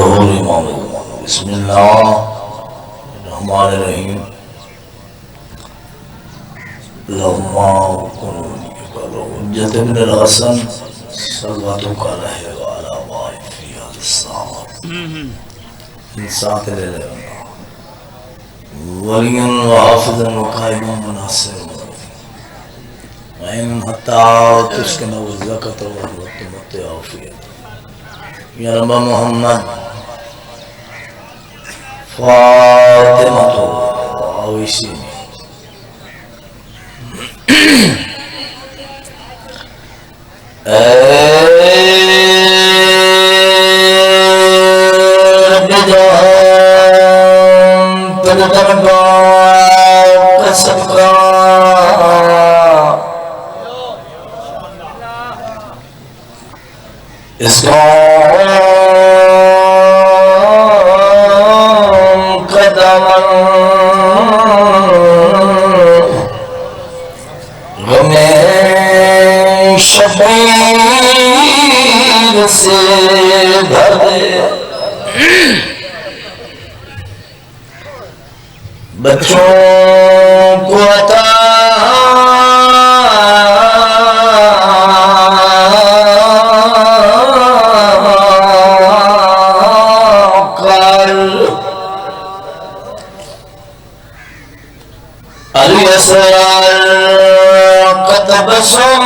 ظہور امام زمان بسم اللہ الرحمن الرحیم اللہم کن حجت ابن الحسن صلواتک علیہ وعلا وائد فی السلام انسان لے لے ولین و حافظن و قائمہ مناصر وعین حتی تسکن و زکت و رحمت عافیت یا رب محمد فاطمہ تو آویسی میں اس قدم غم شبیر سے بھر دے بچوں کو عطا الاسرار قطبسم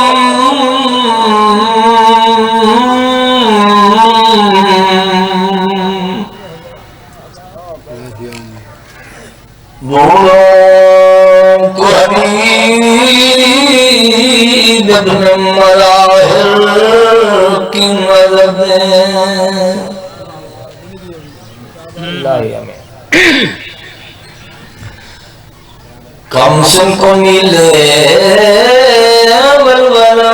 بولوں کو حبیب ابن مراحل کی مدد اللہ آمین کم سن کو ملے والولایان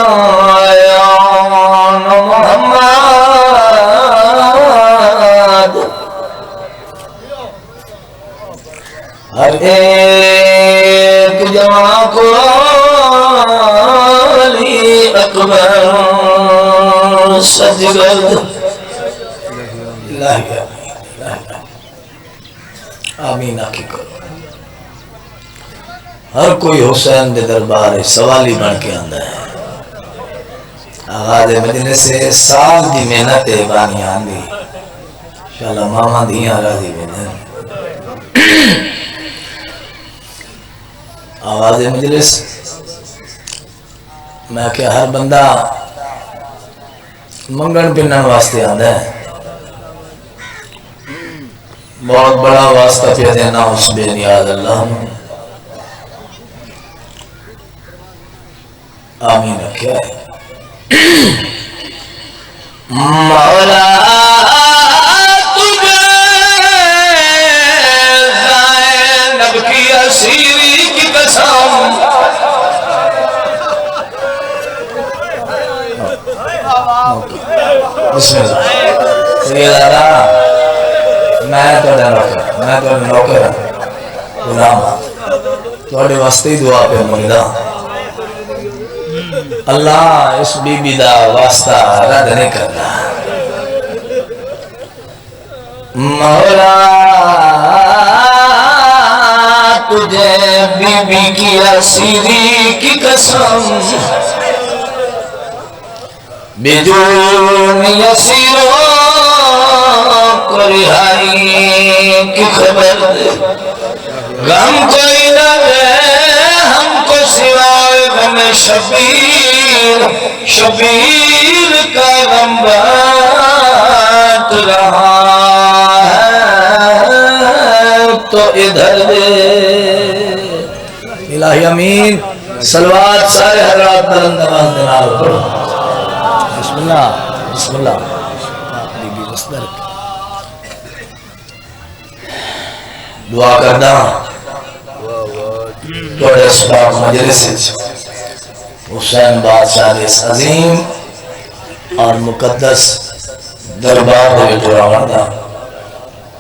محمد ہر ایک جوان کو علی اکبر سجگد الہی آمین آکی کرو ہر کوئی حسین دے دربار سوالی بن کے آندہ ہے آغاز مدینہ سے سال دی محنت بانی آندی انشاءاللہ ماما دیاں راضی بنے آغاز مجلس میں کہ ہر بندہ منگن پنن واسطے آندہ ہے بہت بڑا واسطہ پہ دینا اس بے نیاز اللہ آمین کیا ہے مولا تجھے زینب کی اسیری کی قسم بسم اللہ سیدارا میں تو نوکر غلام تھوڑے واسطے ہی دعا پہ مریدہ اللہ اس بی بی دا واسطہ رد نہیں کرنا مولا تجھے بی بی کی اسیری کی قسم بجون یسیروں کو رہائی کی خبر غم کوئی نہ دے ہم کو سوائے غم شبیر کا غم بات رہا ہے تو ادھر دے الہی امین صلوات سارے حضرات بلند آواز دنال پڑھو بسم اللہ بسم اللہ دعا کردہ توڑے اسباب مجلس حسین بادشاہ اس عظیم اور مقدس دربار دے جوڑاوان دا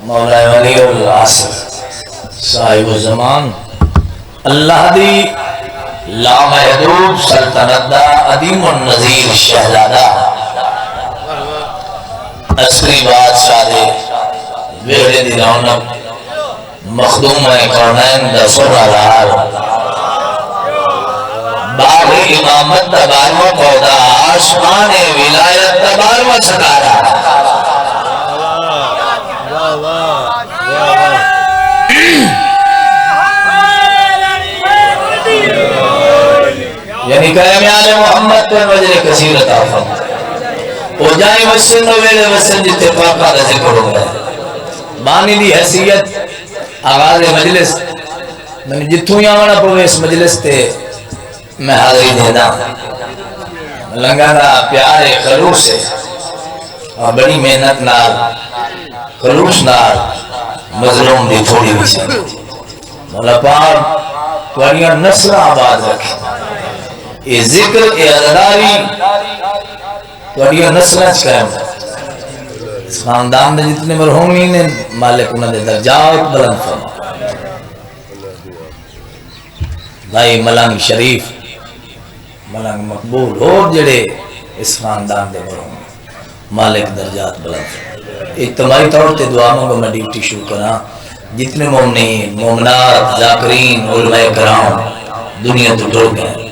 مولا ولی العصر صاحب الزمان اللہ دی لامحدود سلطنت دا عدیم النظیر شہزادہ عصری بادشاہ دے بیڑے دی رونق مخدوم ہے کونین دا سرالار باغ امامت دا بارو پودا آسمان ولایت دا بارو ستارا یعنی کرم آل محمد پر وجہ کثیر عطا فرما او جائیں وسن و ویلے وسن جتے پاکا دا ذکر ہو گئے بانی دی حیثیت آغاز مجلس میں جتوں یاوانا پوے اس مجلس تے میں حاضری دینا لنگا دا پیارے خلوص سے اور بڑی محنت نال خلوص نال مظلوم دی تھوڑی بھی سے مولا پاک توڑیاں نسل آباد رکھے یہ ذکر اے عزداری توڑیاں نسل قائم اس خاندان دے جتنے مرحومین ہیں مالک انہوں نے درجات بلند فرما بھائی ملنگ شریف ملنگ مقبول اور جڑے اس خاندان دے مرحوم مالک درجات بلند فرما اجتماعی طور تے دعا مانگو میں ڈیوٹی شروع کرا جتنے مومنین مومنات ذاکرین علماء کرام دنیا تو ٹر گئے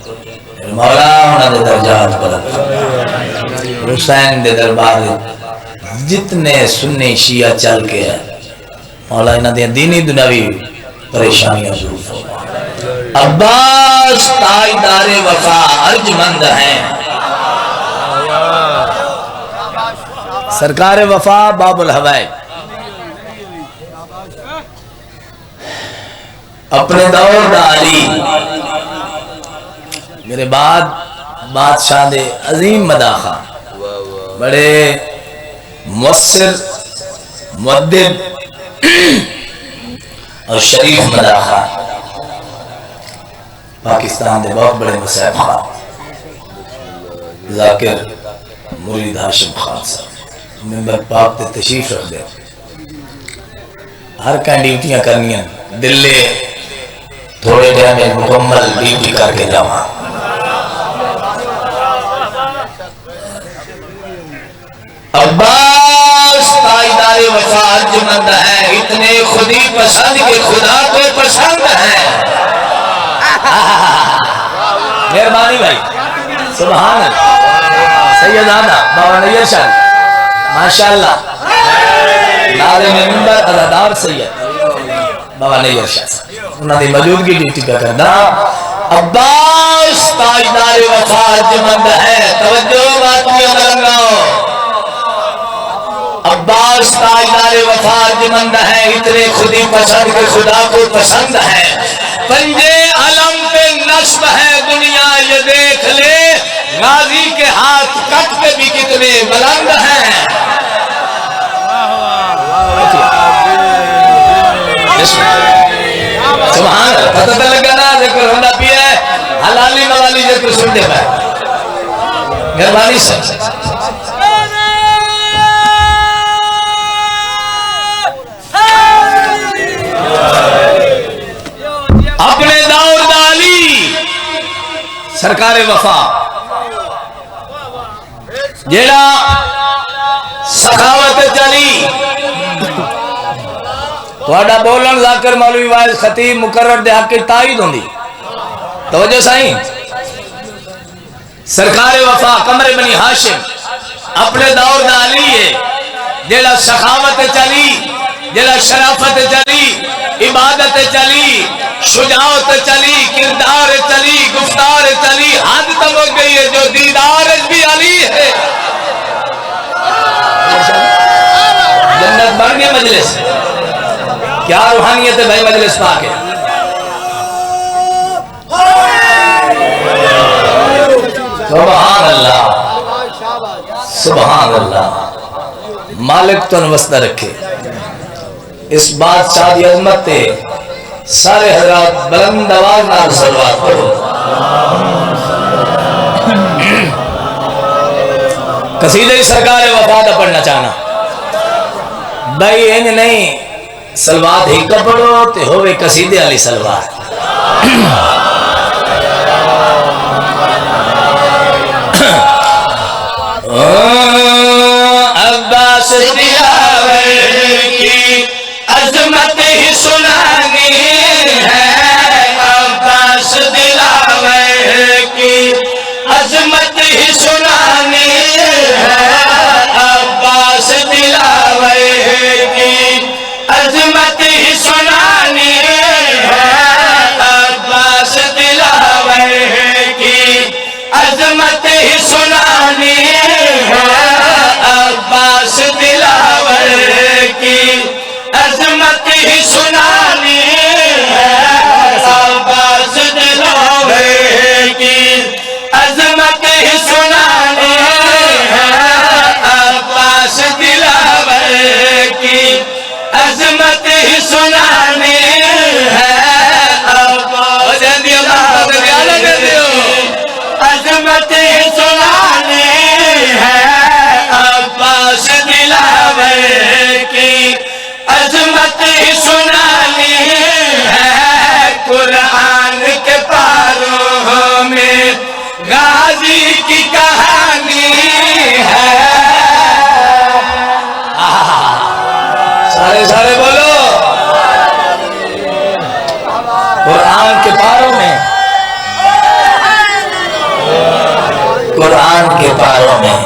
مولا انہوں نے درجات بلند فرما حسین دے دربار جتنے سنی شیعہ چل کے ہیں مولا انہوں نے دینی دنیاوی پریشانیاں دور فرما عباس تاجدار وفا ارجمند ہیں سرکار وفا باب الحوائج اپنے دور دا علی میرے بعد بادشاہ دے عظیم مداخہ بڑے مؤثر مؤدب اور شریف مداخہ پاکستان دے بہت بڑے مسائب خان ذاکر مرید ہاشم خان صاحب ممبر پاک تے تشریف رکھ دے ہر کہیں ڈیوٹیاں کرنی ہیں دلے تھوڑے ٹائم میں مکمل ڈیوٹی کر کے جاؤں عباس تاجدار وفا ارجمند ہیں اتنے خودی پسند کے خدا کو پسند ہیں مہربانی بھائی سبحان اللہ سید آدھا بابا نیر شاہ ماشاءاللہ ناظم منبر عزادار سید بابا نیر شاہ انہوں نے موجودگی ڈیوٹی کا کرنا عباس تاجدار وفا ارجمند ہیں توجہ باتیاں لگاؤ عباس تاجدار وفا ارجمند ہیں اتنے خودی پسند کے خدا کو پسند ہیں پنجے علم پہ نصب ہے دنیا یہ دیکھ لے غازی کے ہاتھ کٹ پہ بھی کتنے بلند ہیں سبحان اللہ پتہ تو لگا نا ذکر ہونا بھی ہے حلالی موالی ذکر سن دے پائے مہربانی سے اپنے دور دالی سرکار وفا جیڑا سخاوت چلی توڑا بولن ذاکر مولوی وائز خطیب مقرر دے حق کی تائید ہوندی توجہ سائیں سرکار وفا قمر بنی ہاشم اپنے دور دالی ہے جیڑا سخاوت چلی جیڑا شرافت چلی عبادت چلی شجاعت چلی کردار چلی گفتار چلی حد تک ہو گئی ہے جو دیدار بھی علی ہے جنت بن گئے مجلس کیا روحانیت ہے بھائی مجلس پاک ہے سبحان اللہ سبحان اللہ مالک تو نوستہ رکھے اس بادشاہ دی عظمت تے سارے حضرات بلند آواز نال صلوات پڑھو قصیدہ سرکار وفا دا پڑھنا چاہنا بھائی انج نہیں صلوات ہی کا پڑھو تے ہوئے قصیدے علی صلوات عباس دلاور کی کی عظمت ہی سنانی ہے عباس دلاور کی عظمت ہی سنانی ہے عباس دلاور کی عظمت ہی سنانی ہے عباس دلاور کی عظمت ہی سنانی ہے عباس دلاور کی عظمت ہی سنانی ہے عباس دلاور کی عظمت ہی سنانی ہے عباس دلاور کی عظمت ہی سنانی ہے عباس عظمت ہی سنانی ہے عباس دلاور کی عظمت ہی سنانی ہے قرآن کے پاروں میں غازی کی کہانی ہے سارے بولو قرآن کے پاروں میں قرآن کے پاروں میں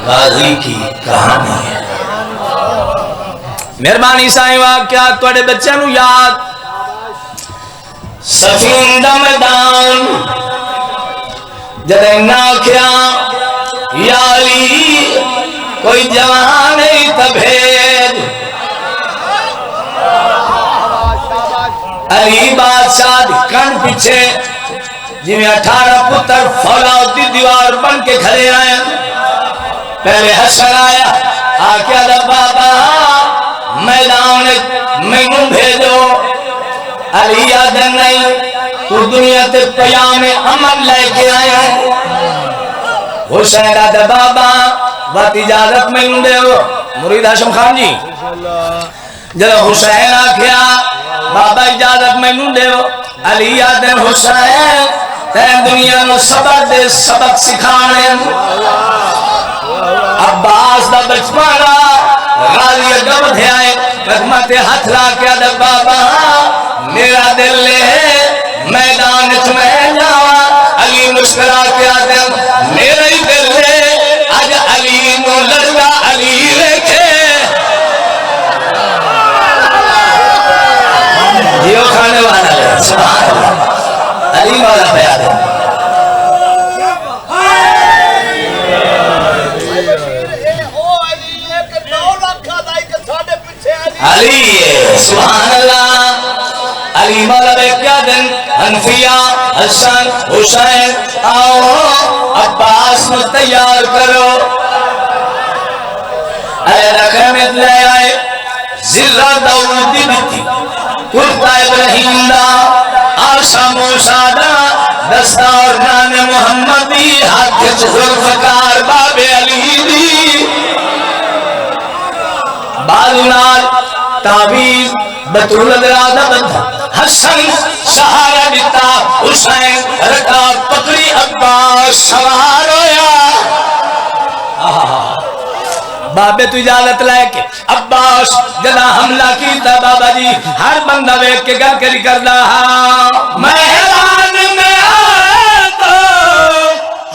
غازی کی کہانی ہے مہربانی سائیں واقعات توڑے بچے نو یاد سفین دا میدان جدے ناکھیا یا علی کوئی جوان نہیں تبھید علی بادشاہ کن پیچھے جی میں 18 پتر فولادی دیوار بن کے کھڑے آئے پہلے حسن آیا آکیا دا بابا میدان میں بھیجو علی آدن نہیں تو دنیا تے پیام امن لے کے آیا حسین آدھا بابا بات اجازت میں دے ہو مرید ہاشم خان جی جب حسین آکھیا بابا اجازت میں دے ہو علی آدن حسین تین دنیا نو سبق دے سبق سکھانے عباس دا بچپانا غازی گم دے آئے قدمت ہاتھ لا کے آدھا بابا میرا دل لے میدان میں جاوا علی مسکرا کے آدھا میرا ہی دل لے آج علی نو لڑگا علی رکھے جیو کھانے والا لے سبحان اللہ علی مولا پیاد ہے علی سبحان اللہ علی مولا پیاد ہے حنفیہ حسن حسین آؤ عباس میں تیار کرو اے رقمت لے آئے زرہ دولتی بیتی کرتا ابراہیم دا آشا موسیٰ دا دستار نان محمدی ہاتھ ظلفکار باب علی دی بالنال تعویز بطول ادرادہ بدھا حسن سہارا دیتا حسین رکا پکڑی عباس سوار ہویا بابے تو اجازت لائے کہ عباس جنا حملہ کیتا بابا جی ہر بندہ ویک کے گھر کری کر رہا میدان میں آیا تو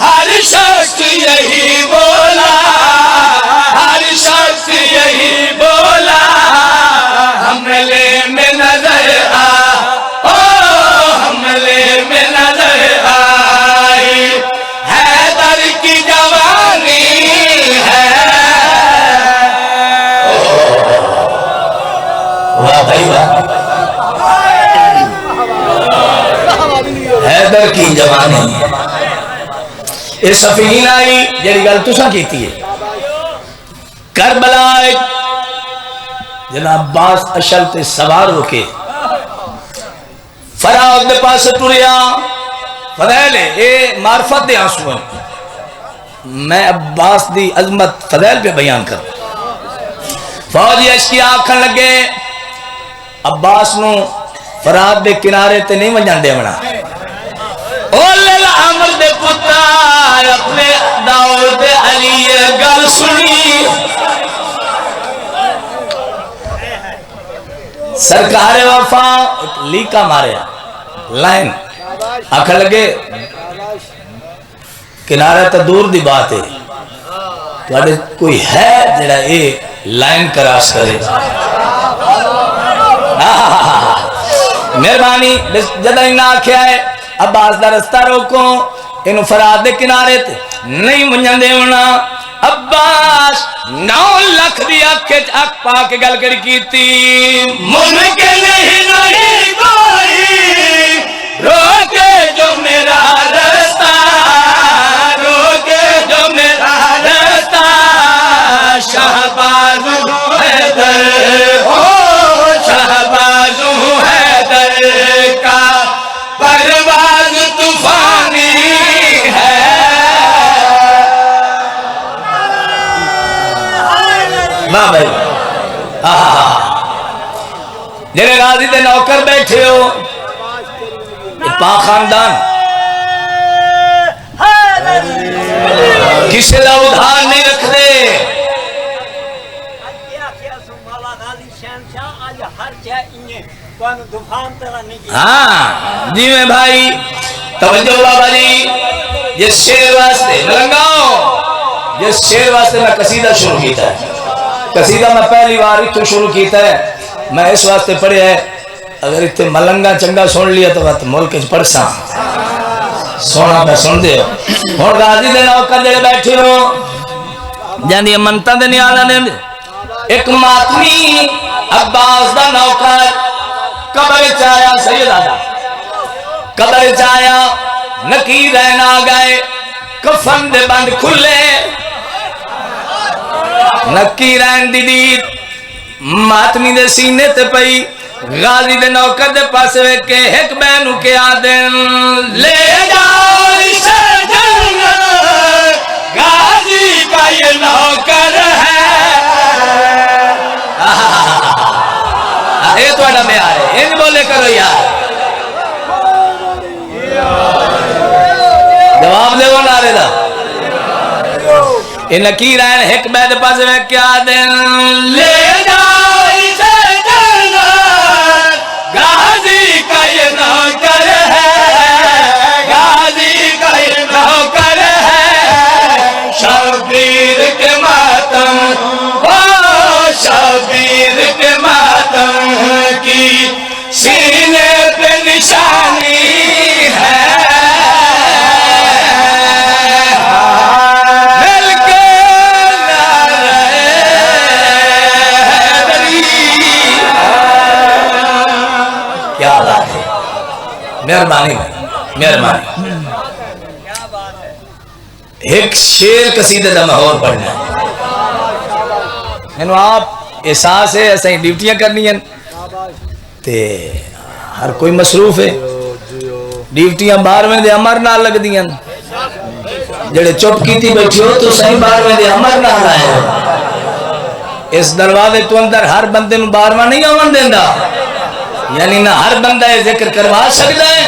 ہر شخص یہی بولا ہر شخص یہی بولا حملے میں نظر حملے میں نظر آئی حیدر کی جوانی ہے حیدر کی جوانی یہ سفین آئی جڑی گل تساں کیتی ہے کربلا جناب عباس اشل تے سوار ہو کے فراغ دے پاس ٹریا فضیل اے معرفت دے آنسو ہیں میں عباس دی عظمت فضیل پہ بیان کر فوجی اشکی آکھن لگے عباس نو فرات دے کنارے تے نہیں ونجن دے بنا اولل عمر دے پتر اپنے داؤد علی گل سنی سرکار وفا ایک لیکا ماریا لائن آکھ لگے کنارہ تا دور دی بات ہے تو کوئی ہے جڑا اے لائن کراس کرے مہربانی جدہ انہا آکھیا ہے عباس دا رستہ روکو انہوں فراد دے کنارے تے نہیں منجن دے ہونا عباس 9 لاکھ دی اک پا کے گل کر کیتی ممکن نہیں کوئی روکے جو میرا رستہ روکے جو میرا رستہ شہباز حیدر ہو شہباز حیدر کا پرواز طوفانی ہے واہ بھائی جنہیں غازی دے نوکر بیٹھے ہو پاک خاندان کسے دا ادھار نہیں رکھ دے ہاں جی میں بھائی توجہ بابا جی جس شیر واسطے ملنگاؤں جس شیر واسطے میں قصیدہ شروع کیتا ہے قصیدہ میں پہلی بار اتو شروع کیتا ہے میں اس واسطے پڑھے ہے اگر اتنے ملنگا چنگا سن لیا تو بات ملک پڑھ سا سونا پہ سن دے ہو اور غازی دے نوکر جڑے بیٹھے ہو جاندی امنتا دے نیالا نے ایک ماتمی عباس دا نوکر قبر چایا سید آدھا قبر چایا نکیر رہن آگئے کفن دے بند کھلے نکیر رہن دی دید ماتمی دے سینے تے پئی غازی دے نوکر دے پاس ویکے ایک بینو کے آدن لے جاؤ اسے جنگل غازی کا یہ نوکر ہے یہ تو اڈا میں آئے ان بولے کرو یار جواب دے وہ نارے دا یہ نکیر آئین ایک بین پاس ویکے آدن لے جاؤ اسے غازی کا یہ نوکر ہے غازی کا یہ نوکر ہے شبیر کے ماتم او شبیر کے ماتم کی سینے پہ نشانی ہے مل کے نعرہ حیدری کیا بات ہے مہربانی مہربانی ایک شیر قصیدہ دا محور پڑھنا ہے آپ احساس ہے ایسا ہی ڈیوٹیاں کرنی ہیں تے ہر کوئی مصروف ہے ڈیوٹیاں 12ویں دے امر نہ لگ دیاں جڑے چپ کیتی بیٹھی ہو تو صحیح 12ویں دے امر نہ لائے اس دروازے تو اندر ہر بندے نو 12واں نہیں آون دیندا یعنی نہ ہر بندہ یہ ذکر کروا سکتا ہے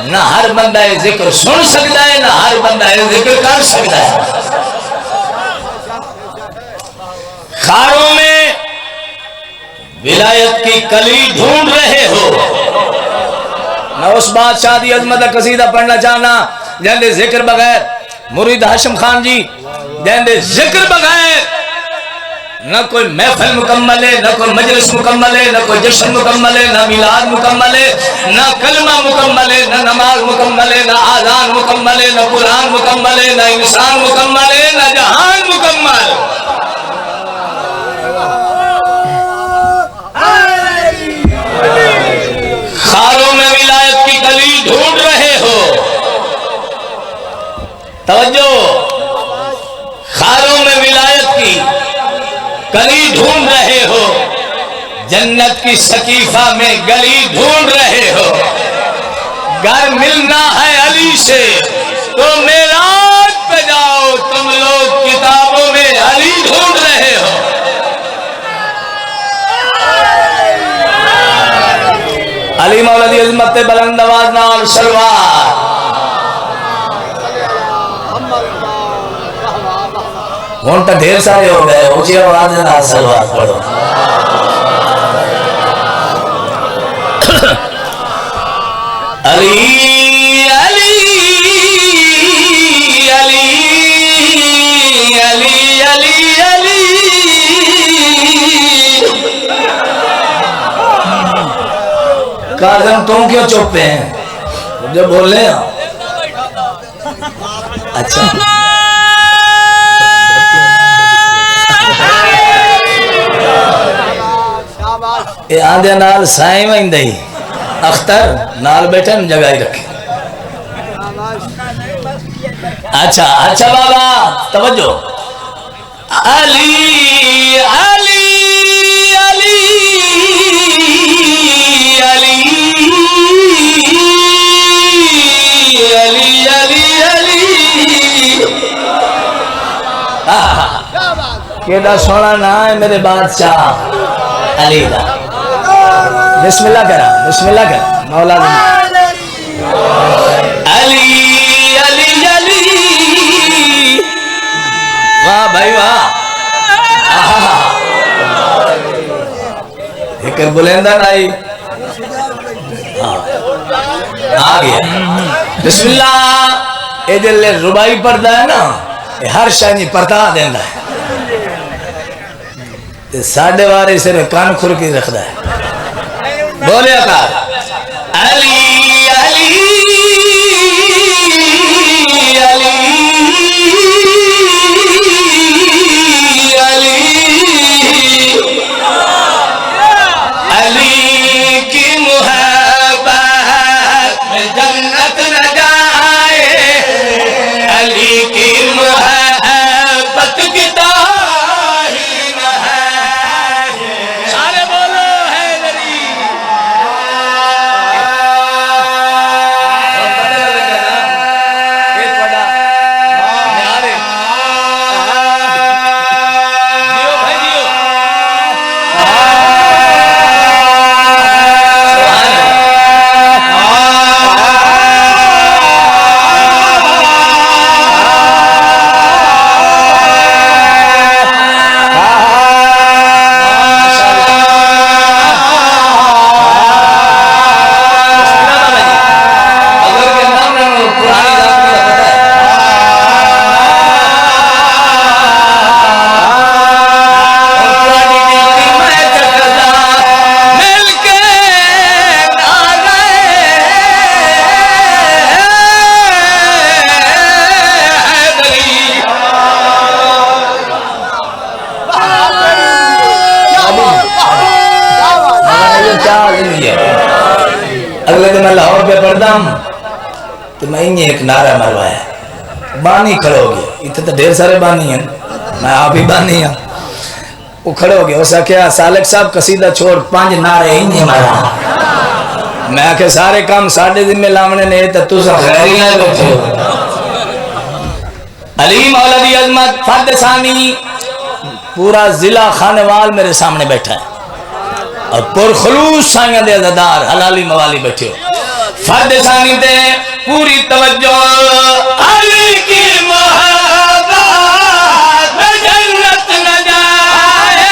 نہ ہر بندہ یہ ذکر سن سکتا ہے نہ ہر بندہ یہ ذکر کر سکتا ہے خاروں میں ولایت کی کلی ڈھونڈ رہے ہو میں اس بادشاہ دی عظمت کا قصیدہ پڑھنا چاہنا جہاں ذکر بغیر مرید ہاشم خان جی جہاں ذکر بغیر نہ کوئی محفل مکمل ہے نہ کوئی مجلس مکمل ہے نہ کوئی جشن مکمل ہے نہ میلاد مکمل ہے نہ کلمہ مکمل ہے نہ نماز مکمل ہے نہ آذان مکمل ہے نہ قرآن مکمل ہے نہ انسان مکمل ہے نہ جہان مکمل خاروں میں ولایت کی گلی ڈھونڈ رہے ہو توجہ خاروں میں ولایت کی گلی ڈھونڈ رہے ہو جنت کی سقیفہ میں گلی ڈھونڈ رہے ہو گر ملنا ہے علی سے تو معراج پہ جاؤ تم لوگ کتابوں میں علی ڈھونڈ رہے ہو علی مولا دی عظمت بلند آواز نال سلوات ہون تو ڈھیر سارے ہو گئے اونچی آواز نال سلوات پڑھو کاظم تم کیوں چپ ہیں جو بول رہے ہیں؟ اچھا یہ آدھے نال سائیں وہیں دہی اختر نال بیٹھے جگہ ہی رکھے. اچھا اچھا بابا توجہ. علی علی علی علی علی علی علی. کیڑا سونا نام ہے میرے بادشاہ علی دا. بسم اللہ کرا بسم اللہ کرا مولا علی علی علی. واہ بھائی واہ. ایک بلندہ نائی آ گیا. بسم اللہ. یہ دل ربائی پڑھتا ہے نا ہر شاہی پرتا دینا ہے. ساڑھے وارے سے کان کھر کی رکھتا ہے. بولے اکار علی علی علی علی علی کی محبت میں جنت نہ جائے. علی کی محبت کی تاہی نہ ہے. سارے بولو ہے میری. اگلے دن میں لاہور پہ پڑھتا ہوں تو میں انہیں ایک نعرہ مروایا. بانی کھڑے ہو گیا. اتنے تو ڈھیر سارے بانی ہیں میں آپ ہی بانی ہوں. وہ کھڑے ہو گیا. اسا کیا سالک صاحب قصیدہ چھوڑ 5 نعرے انہیں مرا. میں آکے سارے کام 7.5 دن میں لامنے نے تو تُسا خیری نہ بیٹھے ہو. علی مولا دی عظمت فرد ثانی پورا ضلع خانوال میرے سامنے بیٹھا ہے اور پرخلوص سائیاں دے عزدار حلالی موالی بیٹھے ہو. فرد ثانی دے پوری توجہ. علی کی محبت میں جنت نہ جائے.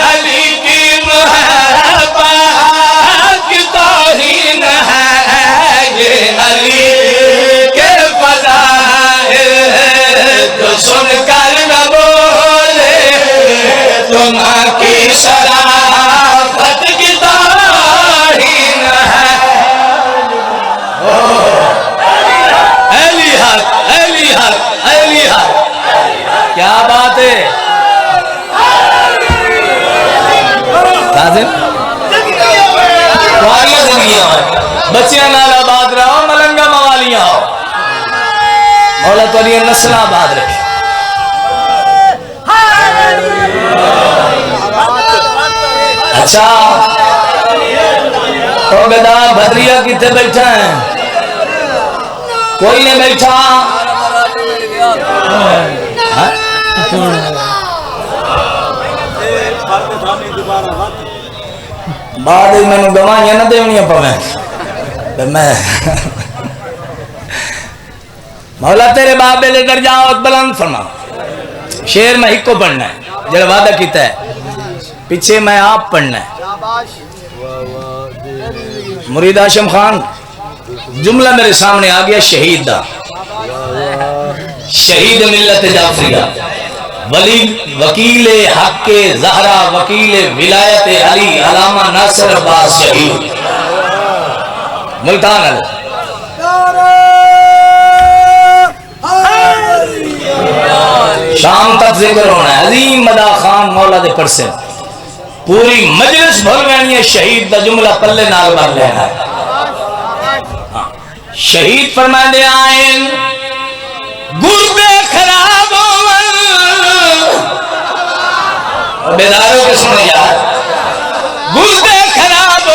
علی کی محبت کی توہین ہے. یہ علی کے فضائل تو سن کر نہ بولے تم کی شرافت کی توہین ہے. علی حق علی حق علی حق. کیا بات ہے کاظم. تمہاری زندگیاں بچیاں نال آباد رہو ملنگا موالیاں ہو. مولا تو علی نسل آباد رکھے. اچھا تو گدا بدریا کتے بیٹھا ہے؟ کوئی نہیں بیٹھا. بعد میں نے گواہیاں نہ دینی پویں. میں مولا تیرے باپ بیلے درجات بلند فرما. شیر میں ہکو پڑھنا ہے جڑا وعدہ کیتا ہے. پیچھے میں آپ پڑھنا ہے. مرید ہاشم خان جملہ میرے سامنے آ گیا. شہید دا شہید ملت جعفریہ ولی وکیل حق زہرا وکیل ولایت علی علامہ ناصر عباس شہید ملتان والے شام تک ذکر ہونا ہے. عظیم مدا خان مولا دے پرسے پوری مجلس بھول گئی ہے. شہید دا جملہ پلے نال بھر لینا ہے. شہید فرمائے دے آئین گردے خراب بیداروں کے سنے یار گردے خراب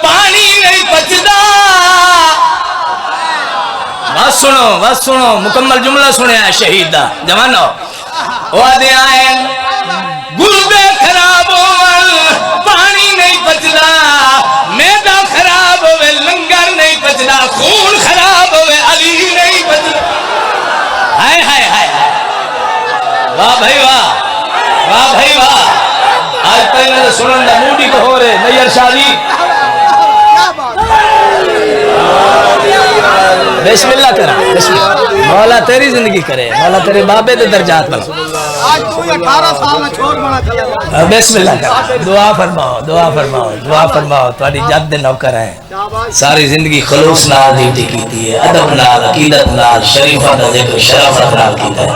پانی نہیں پچدا. بس سنو مکمل جملہ سنے ہے شہید دا جوانو. وہ دے آئین گردے خراب پانی نہیں پچدا میدا خراب ہوئے لنگر نہیں پچدا خون خراب ہوئے علی نہیں پچدا. ہائے ہائے ہائے واہ بھائی واہ واہ بھائی واہ. آج پہلے سنن دا موڈی کو ہو رہے نیئر شادی. بسم اللہ کرا بسم اللہ. مولا تیری زندگی کرے مولا تیرے بابے دے درجات بنا. آج تو 18 سال میں چھوڑ بنا کھلا. بسم اللہ کرا. دعا فرماؤ دعا فرماؤ دعا فرماؤ. تھوڑی جد دے نوکر ہیں. ساری زندگی خلوص نال ڈیوٹی کیتی ہے. ادب نال عقیدت نال شریفہ دا ذکر شرافت نال کیتا ہے.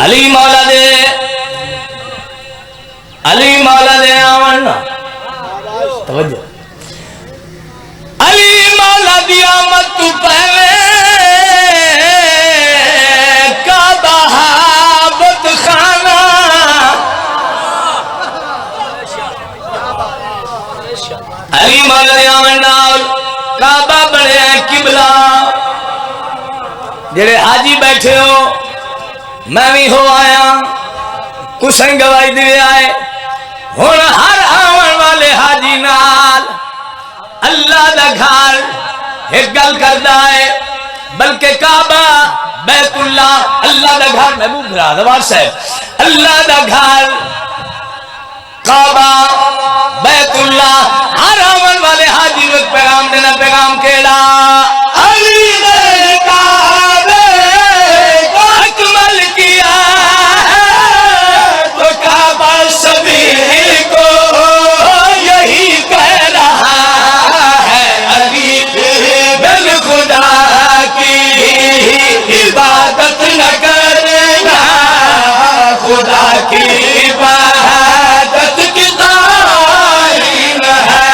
علی مولا دے آمن توجہ علی مولا دی آمد تو پہلے کعبہ بت خانہ علی مولا دی آمد نال کعبہ بڑے قبلہ. جڑے حاجی بیٹھے ہو میں بھی ہو آیا کسن گواہی دے آئے. ہن ہر آون والے حاجی نال اللہ دا گھر ایک گل کردا ہے بلکہ کعبہ بیت اللہ اللہ دا گھر محبوب برادر صاحب اللہ دا گھر کعبہ بیت اللہ. ہر آون والے حاجی کو پیغام دینا. پیغام کیڑا علی نے کعبے کو اکمل کیا تو کعبہ سبھی کو یہی کہہ رہا ہے. علی بل خدا کی عبادت نہ کرنا خدا کی عبادت کی تعلیم ہے.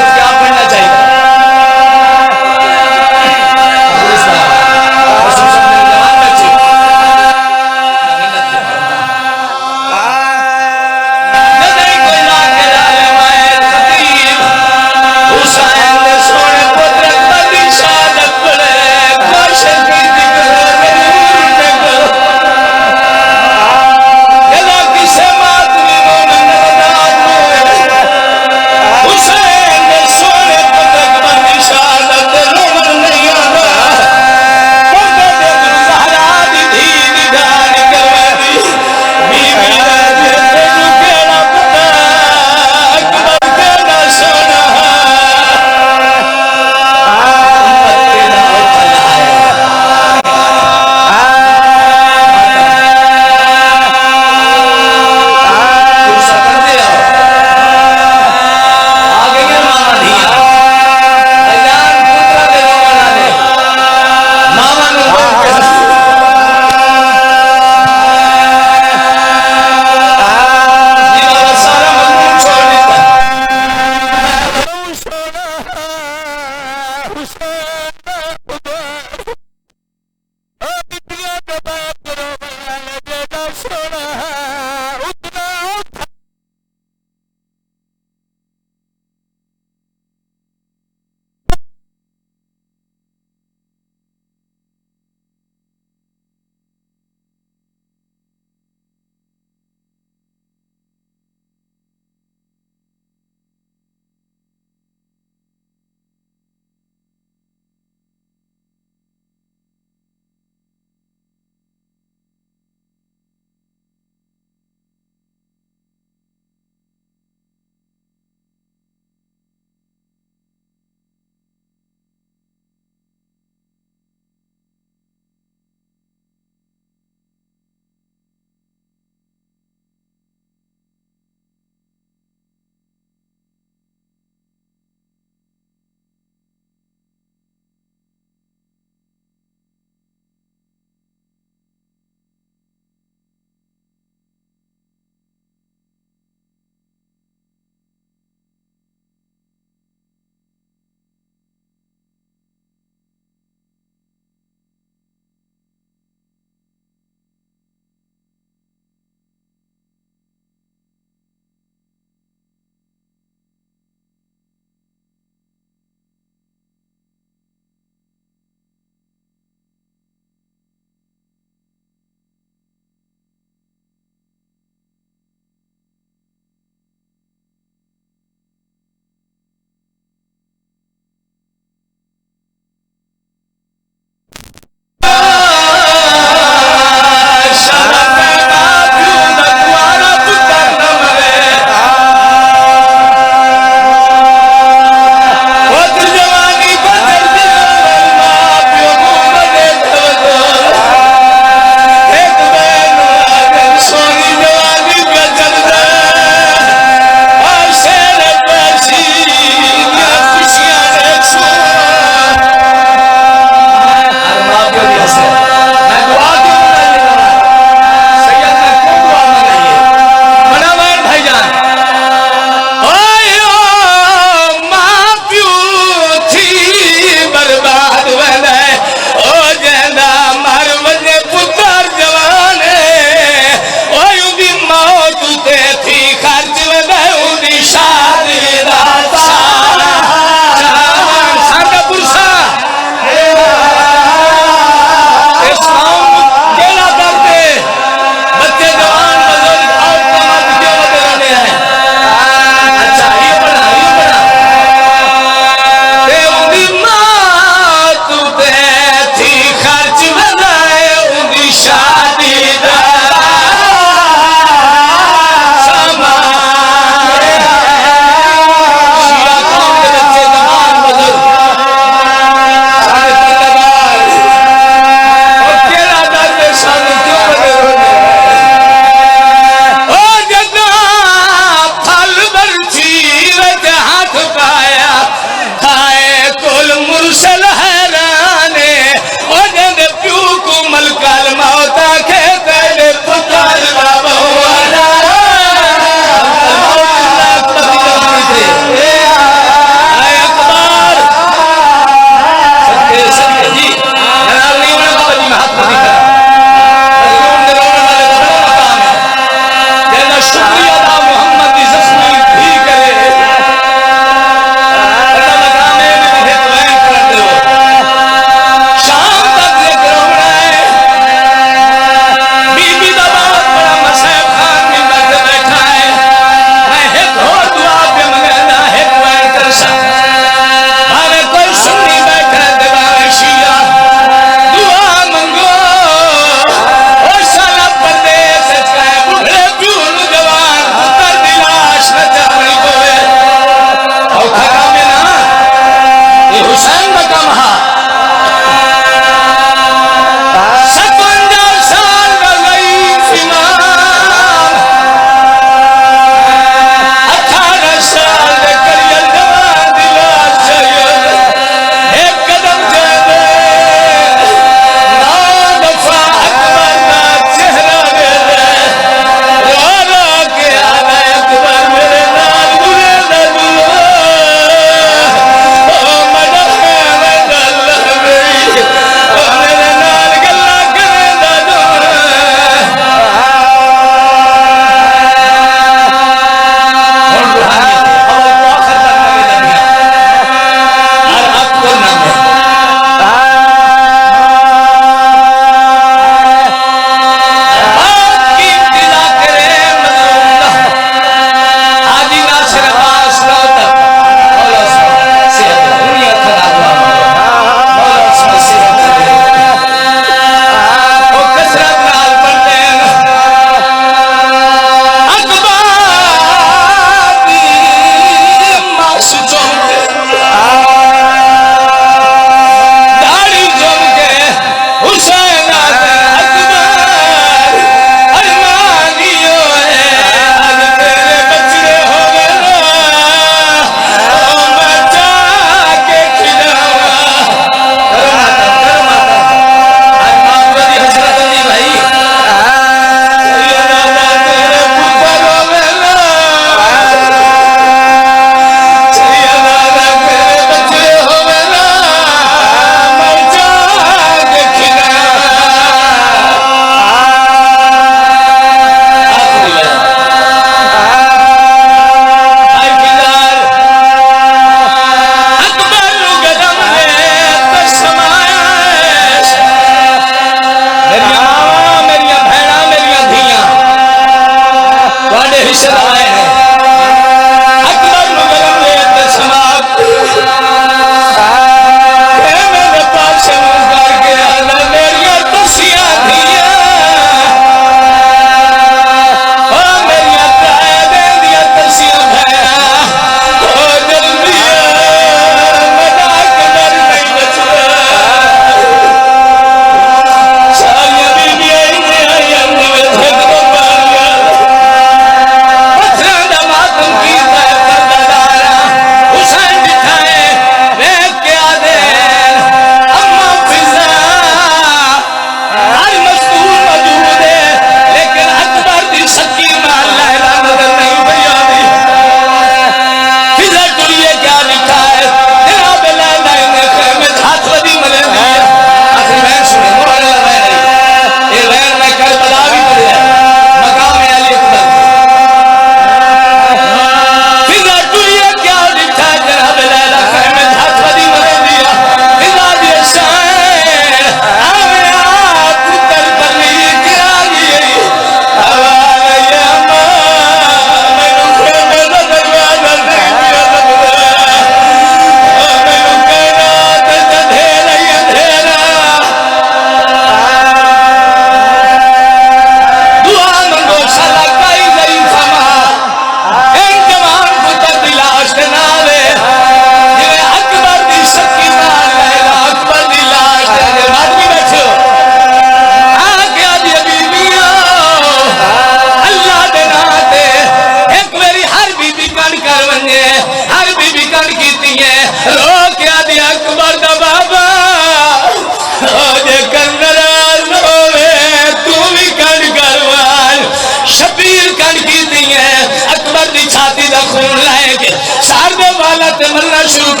تے ملنا شروع